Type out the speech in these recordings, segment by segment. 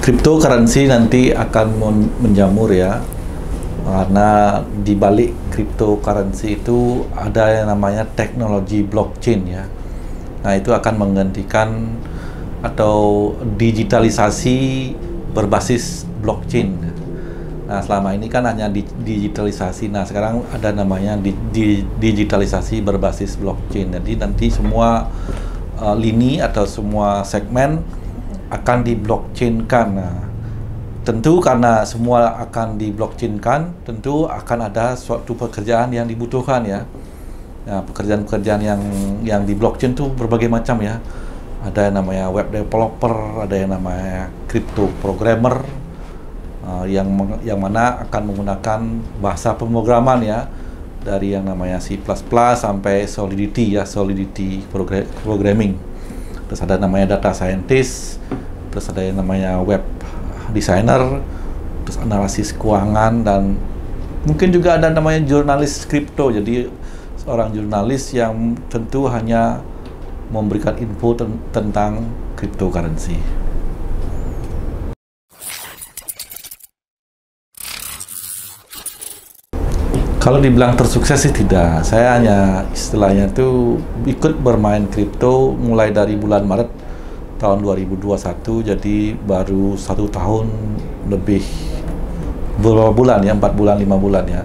Cryptocurrency nanti akan menjamur ya, karena di balik cryptocurrency itu ada yang namanya teknologi blockchain ya. Nah, itu akan menggantikan atau digitalisasi berbasis blockchain. Nah, selama ini kan hanya digitalisasi. Nah, sekarang ada namanya digitalisasi berbasis blockchain. Jadi nanti semua lini atau semua segmen akan di-blockchain-kan. Nah, tentu karena semua akan di-blockchain-kan, tentu akan ada suatu pekerjaan yang dibutuhkan ya. Nah, pekerjaan-pekerjaan yang di-blockchain itu berbagai macam ya. Ada yang namanya web developer, ada yang namanya crypto programmer, yang mana akan menggunakan bahasa pemrograman ya, dari yang namanya C++ sampai Solidity ya, Solidity programming. Terus ada namanya data scientist, terus ada yang namanya web designer, terus analisis keuangan, dan mungkin juga ada namanya jurnalis kripto. Jadi seorang jurnalis yang tentu hanya memberikan info tentang cryptocurrency. Kalau dibilang tersukses sih tidak. Saya hanya istilahnya itu ikut bermain kripto mulai dari bulan Maret tahun 2021, jadi baru 1 tahun lebih, beberapa bulan ya, 4 bulan, 5 bulan ya.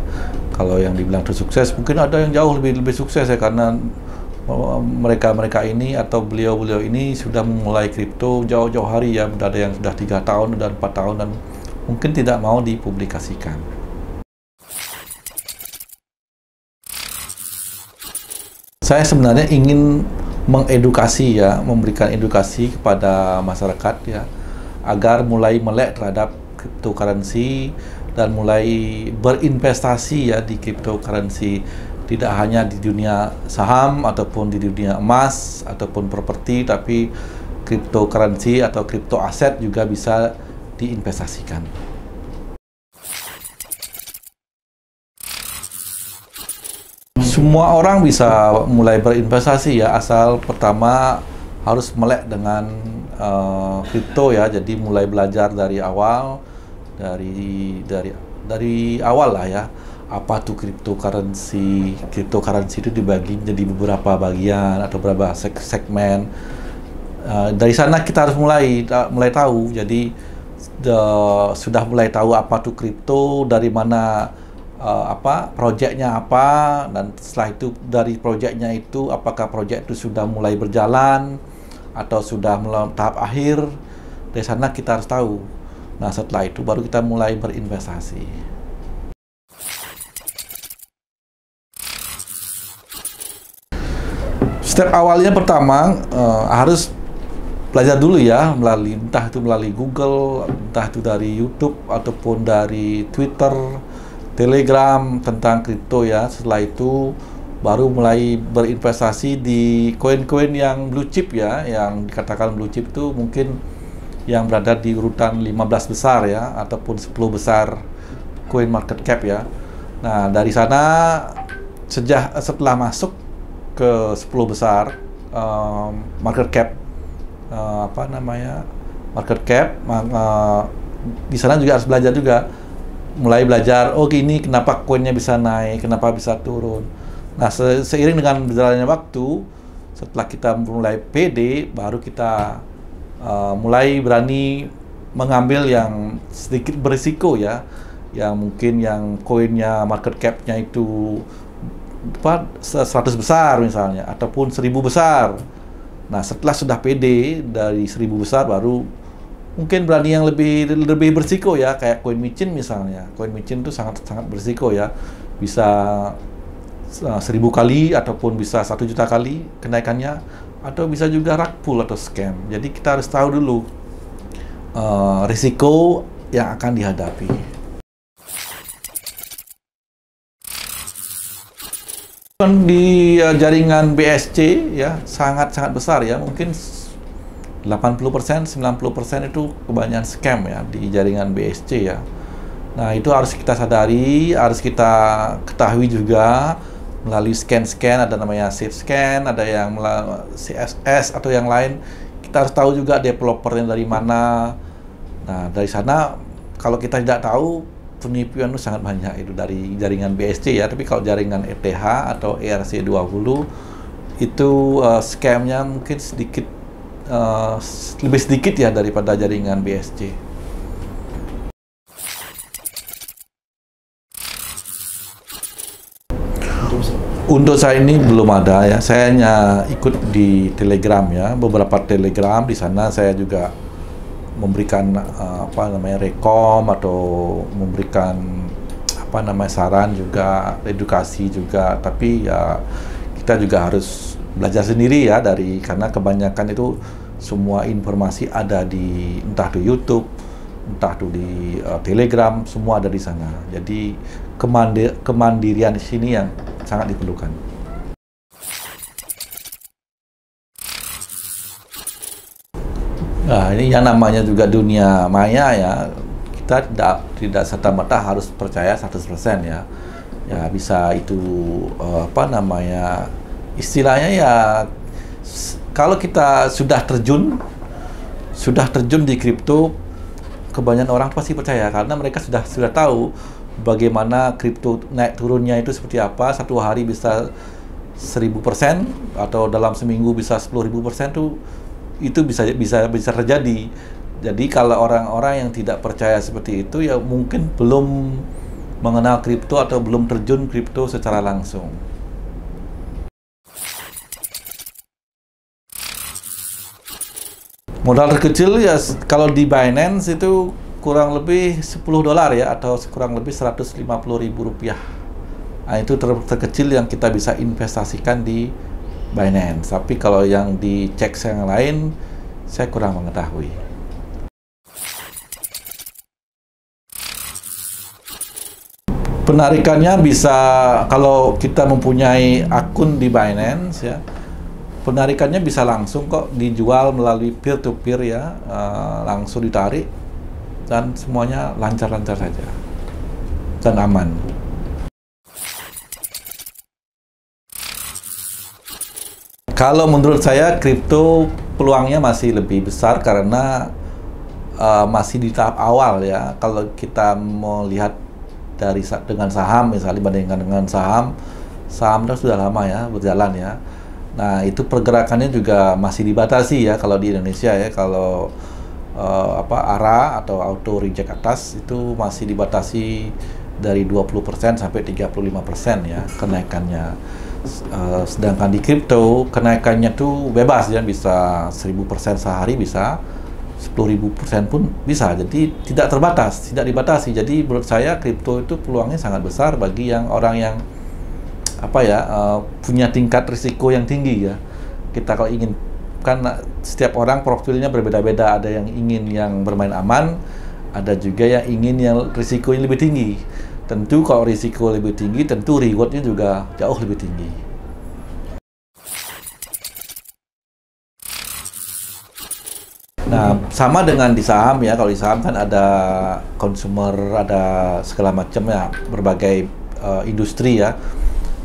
Kalau yang dibilang tersukses, mungkin ada yang jauh lebih sukses ya, karena mereka ini atau beliau ini sudah memulai kripto jauh-jauh hari ya. Ada yang sudah 3 tahun dan 4 tahun dan mungkin tidak mau dipublikasikan. Saya sebenarnya ingin mengedukasi ya, memberikan edukasi kepada masyarakat ya, agar mulai melek terhadap cryptocurrency dan mulai berinvestasi ya di cryptocurrency, tidak hanya di dunia saham ataupun di dunia emas ataupun properti, tapi cryptocurrency atau crypto aset juga bisa diinvestasikan. Semua orang bisa mulai berinvestasi ya, asal pertama harus melek dengan kripto ya. Jadi mulai belajar dari awal, dari awal lah ya. Apa tuh cryptocurrency? Cryptocurrency itu dibagi jadi beberapa bagian atau beberapa segmen. Dari sana kita harus mulai tahu. Jadi sudah mulai tahu apa tuh kripto, dari mana, proyeknya apa, dan setelah itu dari proyeknya itu apakah proyek itu sudah mulai berjalan atau sudah melalui tahap akhir. Dari sana kita harus tahu. Nah, setelah itu baru kita mulai berinvestasi. Step awalnya pertama harus belajar dulu ya, entah itu melalui Google, entah itu dari YouTube ataupun dari Twitter, Telegram tentang kripto ya. Setelah itu baru mulai berinvestasi di koin-koin yang blue chip ya. Yang dikatakan blue chip itu mungkin yang berada di urutan 15 besar ya, ataupun 10 besar coin market cap ya. Nah, dari sana setelah masuk ke 10 besar market cap, market cap, di sana juga harus belajar juga. Mulai belajar, oh gini kenapa koinnya bisa naik, kenapa bisa turun. Nah, seiring dengan berjalannya waktu, setelah kita mulai pede, baru kita mulai berani mengambil yang sedikit berisiko ya, yang mungkin yang koinnya market cap-nya itu 100 besar misalnya, ataupun 1000 besar. Nah, setelah sudah pede dari 1000 besar, baru mungkin berani yang lebih berisiko ya, kayak koin micin misalnya. Koin micin itu sangat berisiko ya, bisa 1000 kali ataupun bisa 1 juta kali kenaikannya, atau bisa juga rug pull atau scam. Jadi kita harus tahu dulu risiko yang akan dihadapi. Di jaringan BSC ya sangat besar ya, mungkin 80%, 90% itu kebanyakan scam ya di jaringan BSC ya. Nah, itu harus kita sadari, harus kita ketahui juga melalui scan, ada namanya SafeScan, ada yang melalui CSS atau yang lain. Kita harus tahu juga developernya dari mana, Nah, dari sana kalau kita tidak tahu, penipuan itu sangat banyak itu dari jaringan BSC ya. Tapi kalau jaringan ETH atau ERC20 itu scamnya mungkin sedikit lebih sedikit ya daripada jaringan BSC. Untuk saya ini belum ada ya. Saya hanya ikut di Telegram ya, beberapa Telegram. Di sana saya juga memberikan rekom atau memberikan saran juga, edukasi juga. Tapi ya kita juga harus belajar sendiri ya karena kebanyakan itu semua informasi ada di entah di YouTube, entah itu di Telegram, semua ada di sana. Jadi kemandirian di sini yang sangat diperlukan. Nah, ini yang namanya juga dunia maya ya. Kita tidak serta-merta harus percaya 100% ya. Ya bisa itu istilahnya ya, kalau kita sudah terjun di kripto, kebanyakan orang pasti percaya karena mereka sudah tahu bagaimana kripto naik turunnya itu seperti apa. Satu hari bisa 1000% atau dalam seminggu bisa 10.000% itu bisa terjadi. Jadi kalau orang-orang yang tidak percaya seperti itu ya mungkin belum mengenal kripto atau belum terjun kripto secara langsung. Modal terkecil ya kalau di Binance itu kurang lebih $10 ya, atau kurang lebih Rp150.000. Nah, itu terkecil yang kita bisa investasikan di Binance. Tapi kalau yang di cek yang lain, saya kurang mengetahui. Penarikannya bisa, kalau kita mempunyai akun di Binance ya, penarikannya bisa langsung kok, dijual melalui peer-to-peer ya, langsung ditarik dan semuanya lancar-lancar saja dan aman. Kalau menurut saya kripto peluangnya masih lebih besar karena masih di tahap awal ya. Kalau kita mau lihat dengan saham misalnya, dibandingkan dengan saham itu sudah lama ya berjalan ya. Nah, itu pergerakannya juga masih dibatasi ya kalau di Indonesia ya. Kalau ARA atau auto reject atas itu masih dibatasi dari 20% sampai 35% ya kenaikannya. Sedangkan di kripto kenaikannya tuh bebas ya, bisa 1000% sehari, bisa 10.000% pun bisa. Jadi tidak dibatasi. Jadi menurut saya kripto itu peluangnya sangat besar bagi orang yang punya tingkat risiko yang tinggi ya. Kita kalau ingin, kan setiap orang profilnya berbeda-beda, ada yang ingin yang bermain aman, ada juga yang ingin yang risikonya lebih tinggi. Tentu kalau risiko lebih tinggi, tentu rewardnya juga jauh lebih tinggi. Nah, sama dengan di saham ya. Kalau di saham kan ada consumer, ada segala macam ya, berbagai industri ya.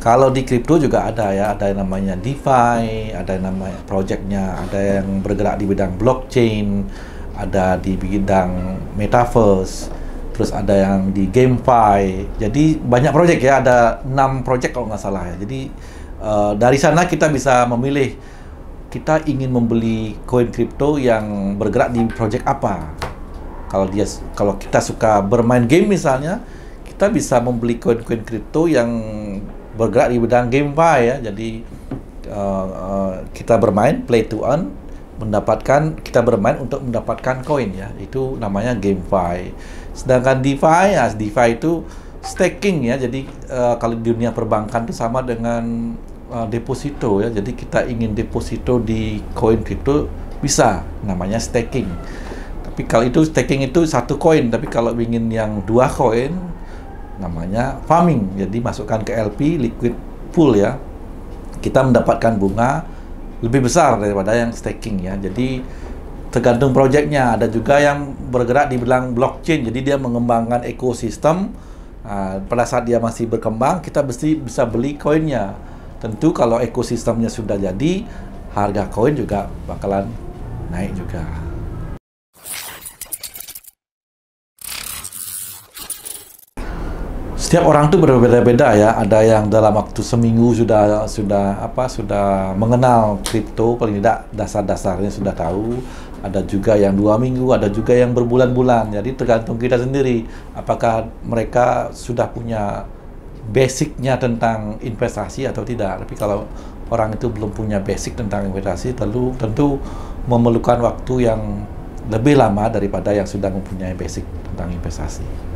Kalau di kripto juga ada ya, ada yang namanya DeFi, ada yang namanya projectnya, ada yang bergerak di bidang blockchain, ada di bidang metaverse, terus ada yang di GameFi. Jadi banyak project ya, ada 6 project kalau nggak salah ya. Jadi dari sana kita bisa memilih, kita ingin membeli koin kripto yang bergerak di project apa. Kalau kita suka bermain game misalnya, kita bisa membeli koin-koin kripto yang bergerak di bidang GameFi ya. Jadi kita bermain play to earn, kita bermain untuk mendapatkan koin ya. Itu namanya GameFi. Sedangkan DeFi itu staking ya. Jadi kalau di dunia perbankan itu sama dengan deposito ya. Jadi kita ingin deposito di koin kripto bisa, namanya staking. Tapi kalau itu staking itu 1 koin, tapi kalau ingin yang 2 koin namanya farming. Jadi masukkan ke LP, liquid pool ya. Kita mendapatkan bunga lebih besar daripada yang staking ya. Jadi tergantung projectnya. Ada juga yang bergerak di bidang blockchain. Jadi dia mengembangkan ekosistem. Pada saat dia masih berkembang, kita bisa beli koinnya. Tentu kalau ekosistemnya sudah jadi, harga koin juga bakalan naik juga. Setiap orang tuh berbeda-beda ya. Ada yang dalam waktu seminggu sudah mengenal kripto, paling tidak dasar-dasarnya sudah tahu. Ada juga yang 2 minggu, ada juga yang berbulan-bulan. Jadi tergantung kita sendiri. Apakah mereka sudah punya basicnya tentang investasi atau tidak. Tapi kalau orang itu belum punya basic tentang investasi, tentu memerlukan waktu yang lebih lama daripada yang sudah mempunyai basic tentang investasi.